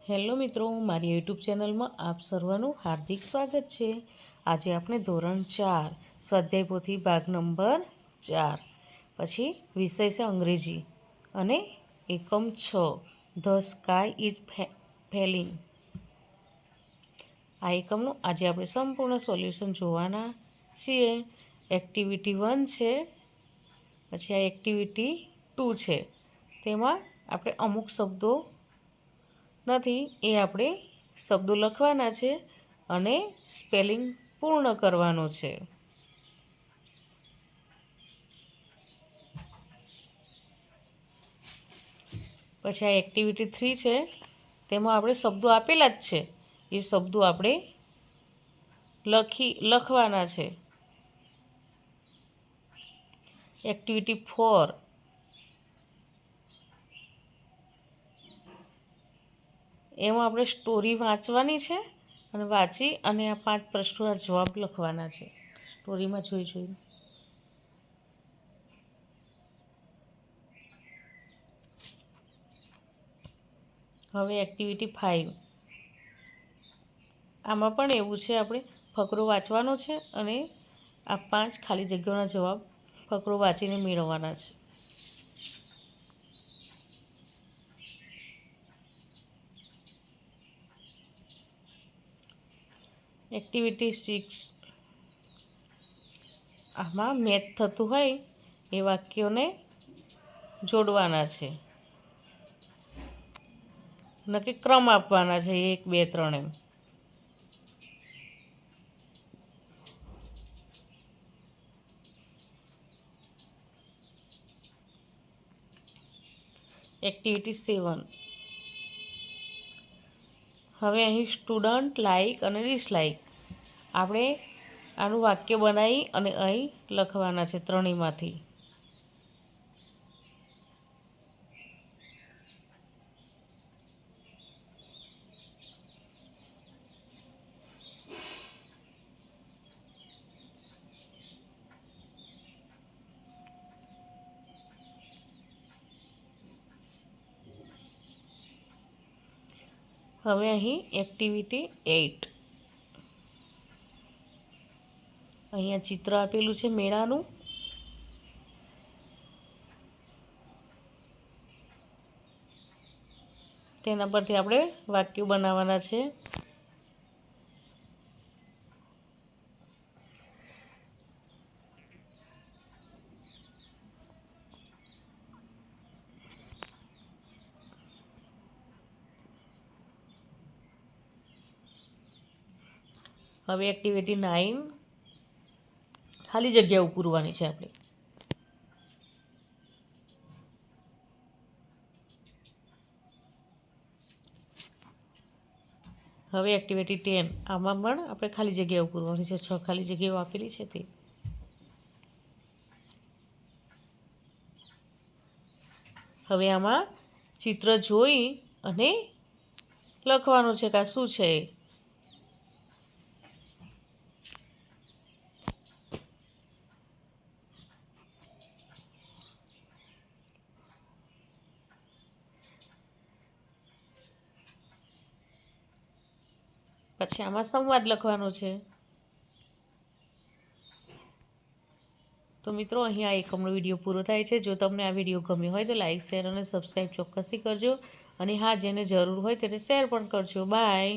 Hello મિત્રો, મારી YouTube ચેનલમાં આપ સર્વનું હાર્દિક સ્વાગત છે। આજે આપણે ધોરણ 4 સ્વાધ્યાય પોથી ભાગ નંબર 4 પછી વિષય છે અંગ્રેજી અને એકમ 6 ધ સ્કાય ઇઝ ફેલિંગ। આ એકમનું આજે આપણે સંપૂર્ણ સોલ્યુશન જોવાના છીએ। એક્ટિવિટી 1 છે, પછી આ એક્ટિવિટી 2 છે। તેમાં આપણે અમુક શબ્દો નથી એ આપણે શબ્દો લખવાના છે અને સ્પેલિંગ પૂર્ણ કરવાનો છે। પછી આ એક્ટિવિટી 3 છે, તેમાં આપણે શબ્દો આપેલા જ છે, એ શબ્દો આપણે લખવાના છે। એક્ટિવિટી 4 એમાં આપણે સ્ટોરી વાંચવાની છે અને વાંચી અને આ 5 પ્રશ્નોના જવાબ લખવાના છે સ્ટોરીમાં જોઈને। હવે એક્ટિવિટી 5 આમાં પણ એવું છે, આપણે ફકરો વાંચવાનો છે અને આ 5 ખાલી જગ્યાઓના જવાબ ફકરો વાંચીને મેળવવાના છે। એક્ટિવિટી 6 આમાં મેચ થતું હોય એ વાક્યોને જોડવાના છે, નક્કી ક્રમ આપવાના છે 1 2 3 એમ। એક્ટિવિટી 7 હવે અહીં સ્ટુડન્ટ લાઇક અને ડિસલાઇક આપણે આનું વાક્ય બનાવી અને અહીં લખવાના છે ત્રણેયમાંથી। હવે અહીં એક્ટિવિટી 8 અહીંયા ચિત્ર આપેલું છે મેળાનું, તેના પરથી આપણે વાક્યો બનાવવાના છે। હવે એક્ટિવિટી 9 ખાલી જગ્યાઓ પૂરવાની છે આપણે। હવે એક્ટિવિટી 10 આમાં પણ આપણે ખાલી જગ્યાઓ પૂરવાની છે, 6 ખાલી જગ્યાઓ આપેલી છે તે। હવે આમાં ચિત્ર જોઈ અને લખવાનું છે કે આ શું છે। પછી આમાં સંવાદ લખવાનો છે। તો મિત્રો, અહીં આ એકમનો વિડીયો પૂરો થાય છે। જો તમને આ વિડીયો ગમ્યો હોય તો લાઇક શેર અને સબસ્ક્રાઈબ ચોક્કસથી કરજો, અને હા, જેને જરૂર હોય તેને શેર પણ કરજો। બાય।